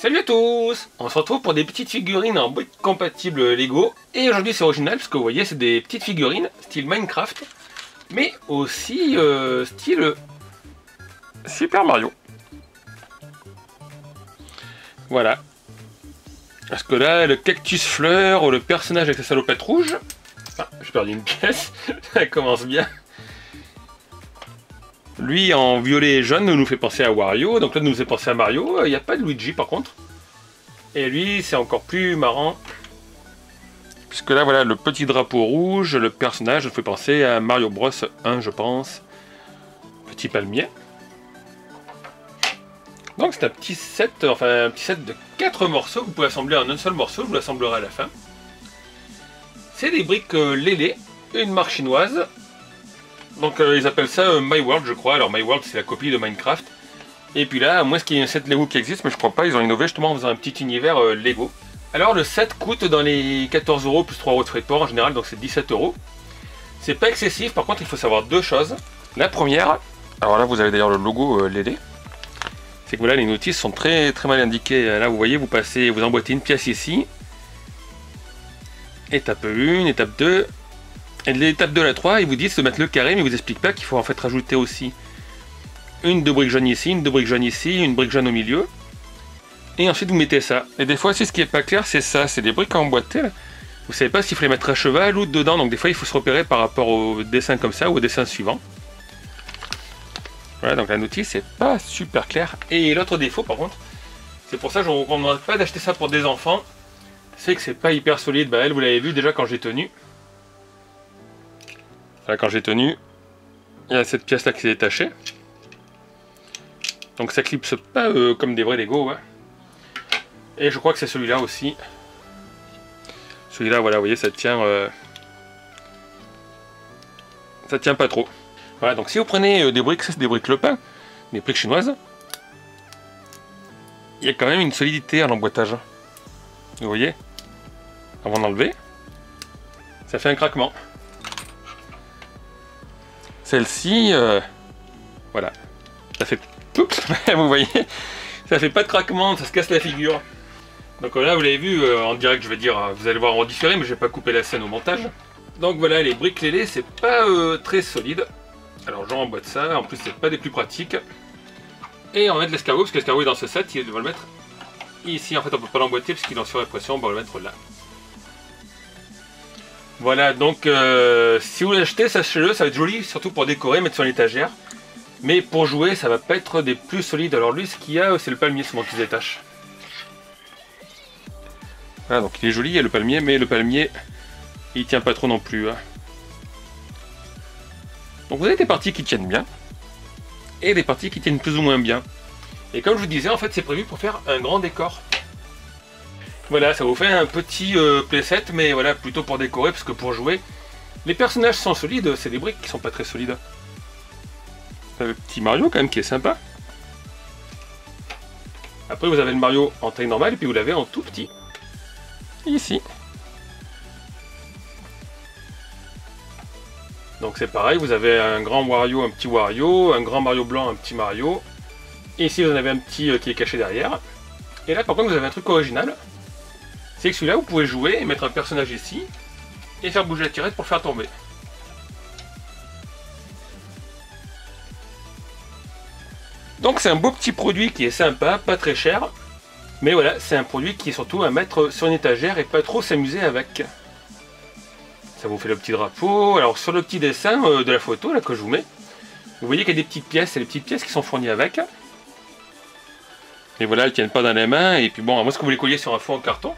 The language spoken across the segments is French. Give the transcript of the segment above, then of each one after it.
Salut à tous! On se retrouve pour des petites figurines en briques compatibles Lego. Et aujourd'hui c'est original parce que vous voyez c'est des petites figurines style Minecraft. Mais aussi style Super Mario. Voilà. Parce que là le cactus fleur ou le personnage avec la salopette rouge. Ah, j'ai perdu une pièce. Ça commence bien. Lui en violet et jaune nous fait penser à Wario, donc là nous fait penser à Mario. Il n'y a pas de Luigi par contre. Et lui c'est encore plus marrant. Puisque là voilà le petit drapeau rouge, le personnage nous fait penser à Mario Bros 1 je pense. Petit palmier. Donc c'est un petit set, de 4 morceaux que vous pouvez assembler en un seul morceau, je vous l'assemblerai à la fin. C'est des briques Lélé, une marque chinoise. Donc ils appellent ça My World je crois, alors My World c'est la copie de Minecraft. Et puis là, moi ce qu'il y a un set Lego qui existe, mais je crois pas, ils ont innové justement en faisant un petit univers Lego. Alors le set coûte dans les 14 € plus 3 € de frais de port en général, donc c'est 17 €. C'est pas excessif, par contre il faut savoir deux choses. La première, alors là vous avez d'ailleurs le logo Lélé. C'est que voilà, les notices sont très mal indiquées. Là vous voyez, vous emboîtez une pièce ici. Étape 1, étape 2. Et de l'étape 2 à la 3, ils vous disent de mettre le carré, mais ils vous expliquent pas qu'il faut en fait rajouter aussi une de briques jaunes ici, une de briques jaunes ici, une brique jaune au milieu. Et ensuite vous mettez ça. Et des fois, ce qui est pas clair, c'est ça, c'est des briques emboîtées là. Vous savez pas s'il faut les mettre à cheval ou dedans, donc des fois il faut se repérer par rapport au dessin comme ça ou au dessin suivant. Voilà, donc la notice c'est pas super clair. Et l'autre défaut par contre, c'est pour ça que je ne vous recommande pas d'acheter ça pour des enfants. C'est que c'est pas hyper solide. Bah elle, vous l'avez vu déjà quand j'ai tenu. Voilà, quand j'ai tenu, il y a cette pièce là qui s'est détachée. Donc ça clipse pas comme des vrais Lego. Ouais. Et je crois que c'est celui-là aussi. Celui-là, voilà, vous voyez, ça tient pas trop. Voilà, donc si vous prenez des briques, ça c'est des briques Le Pen, des briques chinoises, il y a quand même une solidité à l'emboîtage. Vous voyez, avant d'enlever, ça fait un craquement. Celle-ci, voilà, ça fait poups, vous voyez, ça fait pas de craquement, ça se casse la figure. Donc là, vous l'avez vu en direct, je vais dire, vous allez voir en différé, mais je vais pas couper la scène au montage. Donc voilà, les briques Lélé, c'est pas très solide. Alors j'emboîte ça, en plus c'est pas des plus pratiques. Et on va mettre l'escargot, parce que l'escargot est dans ce set, il va le mettre ici. En fait on peut pas l'emboîter parce qu'il est en surrépression, on va le mettre là. Voilà, donc si vous l'achetez, sachez-le, ça va être joli, surtout pour décorer, mettre sur l'étagère. Mais pour jouer, ça va pas être des plus solides. Alors lui, ce qu'il y a, c'est le palmier souvent qui se détache. Voilà, donc il est joli, il y a le palmier, mais le palmier, il tient pas trop non plus. Hein. Donc vous avez des parties qui tiennent bien, et des parties qui tiennent plus ou moins bien. Et comme je vous disais, en fait c'est prévu pour faire un grand décor. Voilà, ça vous fait un petit playset, mais voilà, plutôt pour décorer, parce que pour jouer, les personnages sont solides, c'est des briques qui sont pas très solides. Le petit Mario quand même qui est sympa. Après vous avez le Mario en taille normale, et puis vous l'avez en tout petit. Ici. Donc c'est pareil, vous avez un grand Wario, un petit Wario, un grand Mario blanc, un petit Mario. Et ici vous en avez un petit qui est caché derrière. Et là par contre vous avez un truc original. C'est que celui-là vous pouvez jouer et mettre un personnage ici. Et faire bouger la tirette pour le faire tomber. Donc c'est un beau petit produit qui est sympa, pas très cher. Mais voilà, c'est un produit qui est surtout à mettre sur une étagère et pas trop s'amuser avec. Ça vous fait le petit drapeau. Alors sur le petit dessin de la photo là que je vous mets, vous voyez qu'il y a des petites pièces, c'est les petites pièces qui sont fournies avec. Et voilà, elles tiennent pas dans les mains. Et puis bon, moi ce que vous les colliez sur un fond en carton.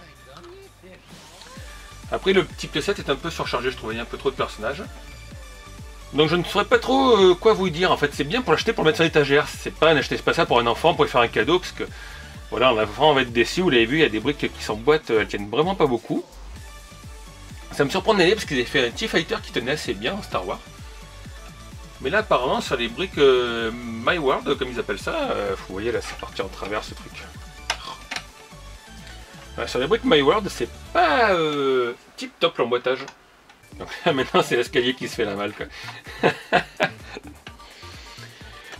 Après le petit playset est un peu surchargé, je trouve, il y a un peu trop de personnages. Donc je ne saurais pas trop quoi vous dire. En fait, c'est bien pour l'acheter pour le mettre sur l'étagère. C'est pas pas ça pour un enfant, pour lui faire un cadeau, parce que voilà, on va être déçu. Vous l'avez vu, il y a des briques qui s'emboîtent, elles tiennent vraiment pas beaucoup. Ça me surprend d'aller parce qu'ils avaient fait un T-Fighter qui tenait assez bien en Star Wars. Mais là apparemment sur les briques My World, comme ils appellent ça, vous voyez là c'est parti en travers ce truc. Sur les briques My World c'est pas tip top l'emboîtage. Donc là maintenant c'est l'escalier qui se fait la malle quoi.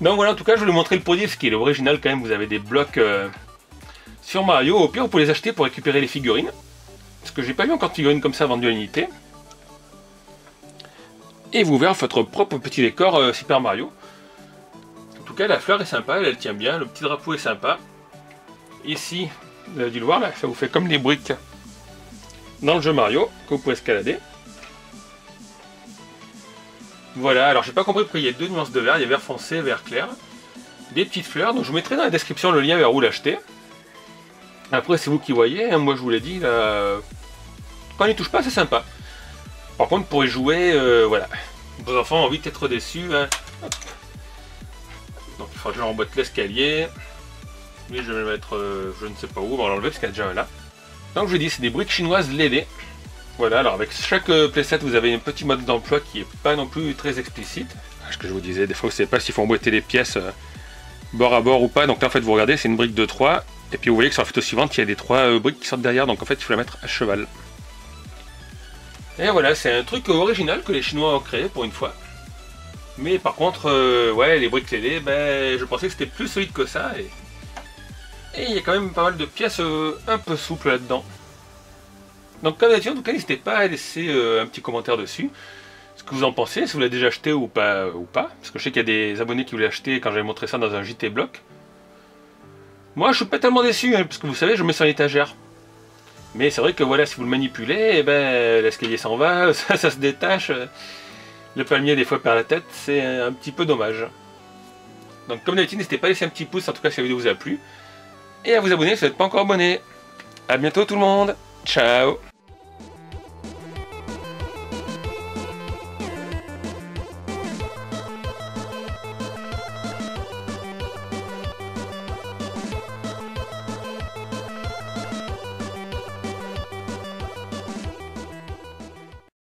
Donc voilà, en tout cas je vais vous montrer le produit, ce qui est l'original quand même. Vous avez des blocs sur Mario. Au pire, vous pouvez les acheter pour récupérer les figurines. Parce que j'ai pas vu encore de figurines comme ça vendues à l'unité. Et vous verrez votre propre petit décor Super Mario. En tout cas, la fleur est sympa, elle tient bien. Le petit drapeau est sympa. Ici, vous avez dû le voir là, ça vous fait comme des briques dans le jeu Mario que vous pouvez escalader. Voilà, alors j'ai pas compris pourquoi il y a deux nuances de vert, il y a vert foncé et vert clair. Des petites fleurs, donc je vous mettrai dans la description le lien vers où l'acheter. Après c'est vous qui voyez, hein, moi je vous l'ai dit, là, quand on n'y touche pas c'est sympa. Par contre pour y jouer, voilà, vos enfants ont envie d'être déçus. Hein. Donc il faudra que je remboîte l'escalier. Lui je vais le mettre, je ne sais pas où, on va l'enlever parce qu'il y a déjà un là. Donc je vous dis, c'est des briques chinoises Lélé. Voilà, alors avec chaque playset vous avez un petit mode d'emploi qui est pas non plus très explicite. Ce que je vous disais, des fois vous savez pas s'il faut emboîter les pièces bord à bord ou pas. Donc là en fait vous regardez, c'est une brique de 3. Et puis vous voyez que sur la photo suivante il y a des 3 briques qui sortent derrière. Donc en fait il faut la mettre à cheval. Et voilà, c'est un truc original que les Chinois ont créé pour une fois. Mais par contre, ouais, les briques Lélé, ben, je pensais que c'était plus solide que ça. Et il y a quand même pas mal de pièces un peu souples là-dedans. Donc comme d'habitude, en tout cas, n'hésitez pas à laisser un petit commentaire dessus. Ce que vous en pensez, si vous l'avez déjà acheté ou pas. Parce que je sais qu'il y a des abonnés qui voulaient acheter quand j'avais montré ça dans un JT Block. Moi, je suis pas tellement déçu, hein, parce que vous savez, je mets sur l'étagère. Mais c'est vrai que voilà, si vous le manipulez, eh ben, l'escalier s'en va, ça se détache. Le palmier, des fois, perd la tête. C'est un petit peu dommage. Donc comme d'habitude, n'hésitez pas à laisser un petit pouce, en tout cas si la vidéo vous a plu. Et à vous abonner si vous n'êtes pas encore abonné. A bientôt tout le monde. Ciao.